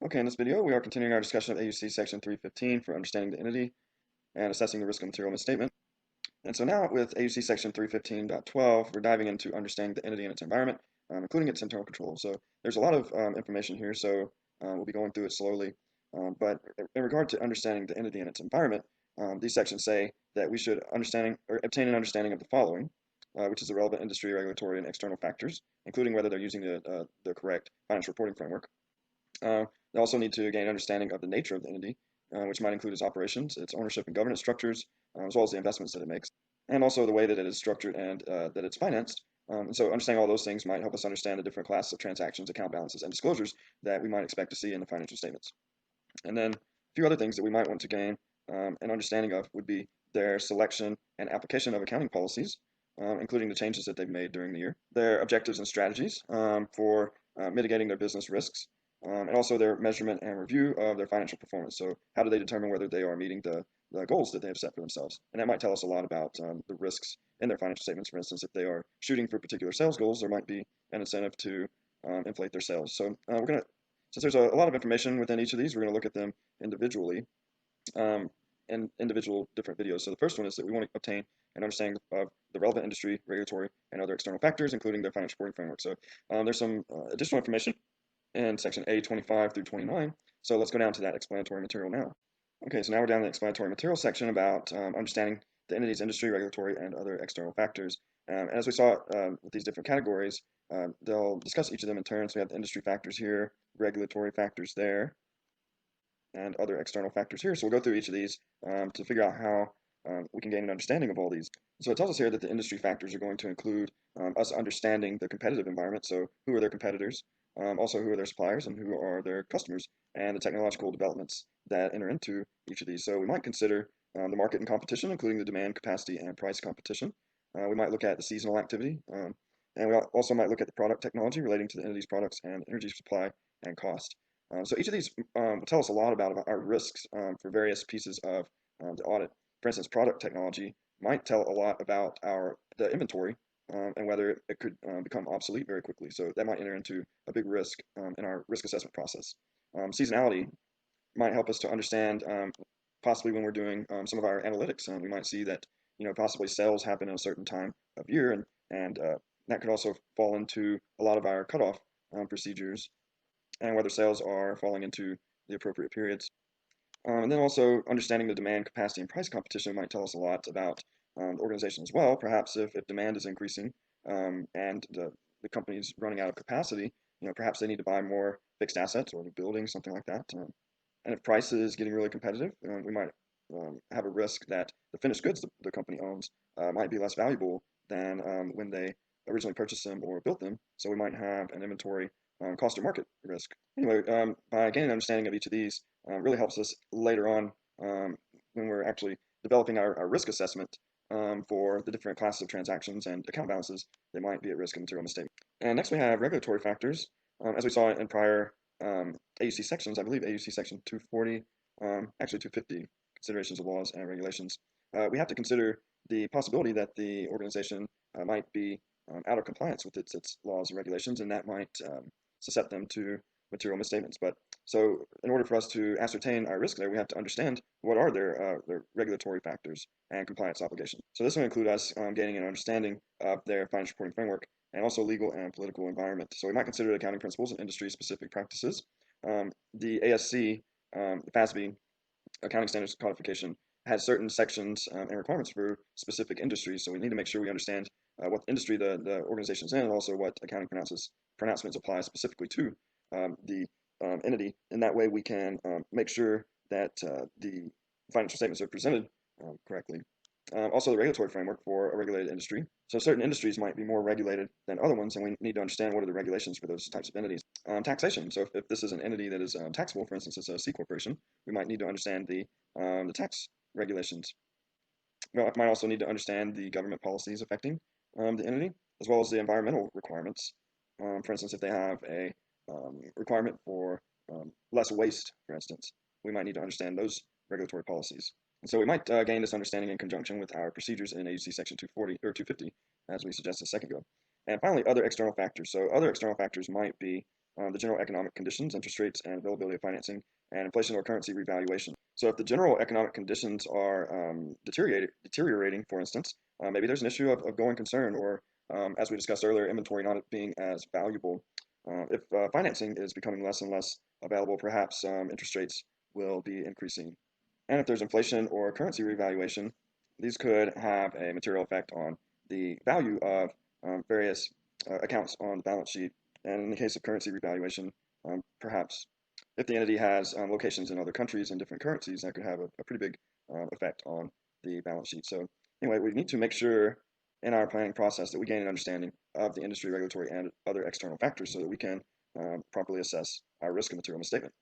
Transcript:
Okay, in this video, we are continuing our discussion of AUC Section 315 for understanding the entity and assessing the risk of material misstatement. And so now with AUC Section 315.12, we're diving into understanding the entity and its environment, including its internal controls. So there's a lot of information here, so we'll be going through it slowly. But in regard to understanding the entity and its environment, these sections say that we should obtain an understanding of the following, which is the relevant industry, regulatory, and external factors, including whether they're using the correct financial reporting framework. They also need to gain an understanding of the nature of the entity, which might include its operations, its ownership and governance structures, as well as the investments that it makes, and also the way that it is structured and that it's financed. And so understanding all those things might help us understand the different classes of transactions, account balances, and disclosures that we might expect to see in the financial statements. And then a few other things that we might want to gain an understanding of would be their selection and application of accounting policies, including the changes that they've made during the year, their objectives and strategies for mitigating their business risks, and also their measurement and review of their financial performance. So how do they determine whether they are meeting the goals that they have set for themselves? And that might tell us a lot about the risks in their financial statements. For instance, if they are shooting for particular sales goals, there might be an incentive to inflate their sales. So since there's a lot of information within each of these, we're going to look at them individually in individual different videos. So the first one is that we want to obtain an understanding of the relevant industry, regulatory, and other external factors, including their financial reporting framework. So there's some additional information in section A 25 through 29. So let's go down to that explanatory material now. Okay, so now we're down to the explanatory materials section about understanding the entity's industry, regulatory, and other external factors. And as we saw with these different categories, they'll discuss each of them in turn. So we have the industry factors here, regulatory factors there, and other external factors here. So we'll go through each of these to figure out how we can gain an understanding of all these. So it tells us here that the industry factors are going to include us understanding the competitive environment. So who are their competitors? Also, who are their suppliers and who are their customers, and the technological developments that enter into each of these. So we might consider the market and competition, including the demand, capacity, and price competition. We might look at the seasonal activity, and we also might look at the product technology relating to the entity's products and energy supply and cost. So each of these will tell us a lot about our risks for various pieces of the audit. For instance, product technology might tell a lot about the inventory and whether it could become obsolete very quickly. So that might enter into a big risk in our risk assessment process. Seasonality might help us to understand possibly when we're doing some of our analytics. We might see that possibly sales happen in a certain time of year, and that could also fall into a lot of our cutoff procedures, and whether sales are falling into the appropriate periods. And then also understanding the demand, capacity, and price competition might tell us a lot about the organization as well. Perhaps if demand is increasing and the company's running out of capacity, perhaps they need to buy more fixed assets or the building, something like that. And if price is getting really competitive, we might have a risk that the finished goods the company owns might be less valuable than when they originally purchased them or built them. So we might have an inventory cost or market risk. Anyway, by gaining an understanding of each of these really helps us later on when we're actually developing our risk assessment for the different classes of transactions and account balances that might be at risk of material misstatement. And next we have regulatory factors. As we saw in prior AUC sections, I believe AUC section 240, actually 250, considerations of laws and regulations, we have to consider the possibility that the organization might be out of compliance with its laws and regulations, and that might suscept them to material misstatements. But so in order for us to ascertain our risk there, we have to understand what are their regulatory factors and compliance obligations. So this will include us gaining an understanding of their financial reporting framework and also legal and political environment. So we might consider accounting principles and industry-specific practices. The ASC, the FASB, Accounting Standards Codification, has certain sections and requirements for specific industries. So we need to make sure we understand what industry the organization is in, and also what accounting pronouncements apply specifically to the entity. In that way, we can make sure that the financial statements are presented correctly. Also, the regulatory framework for a regulated industry. So certain industries might be more regulated than other ones, and we need to understand what are the regulations for those types of entities. Taxation. So if this is an entity that is taxable, for instance, it's a C corporation, we might need to understand the tax regulations. We might also need to understand the government policies affecting the entity, as well as the environmental requirements. For instance, if they have a requirement for less waste, for instance, we might need to understand those regulatory policies. And so we might gain this understanding in conjunction with our procedures in AUC section 240 or 250, as we suggested a second ago. And finally, other external factors. So other external factors might be the general economic conditions, interest rates, and availability of financing, and inflation or currency revaluation. So if the general economic conditions are deteriorating, for instance, maybe there's an issue of going concern, or as we discussed earlier, inventory not being as valuable. If financing is becoming less and less available, perhaps interest rates will be increasing. And if there's inflation or currency revaluation, these could have a material effect on the value of various accounts on the balance sheet. And in the case of currency revaluation, perhaps if the entity has locations in other countries and different currencies, that could have a pretty big effect on the balance sheet. So anyway, we need to make sure in our planning process that we gain an understanding of the industry, regulatory, and other external factors so that we can properly assess our risk of material misstatement.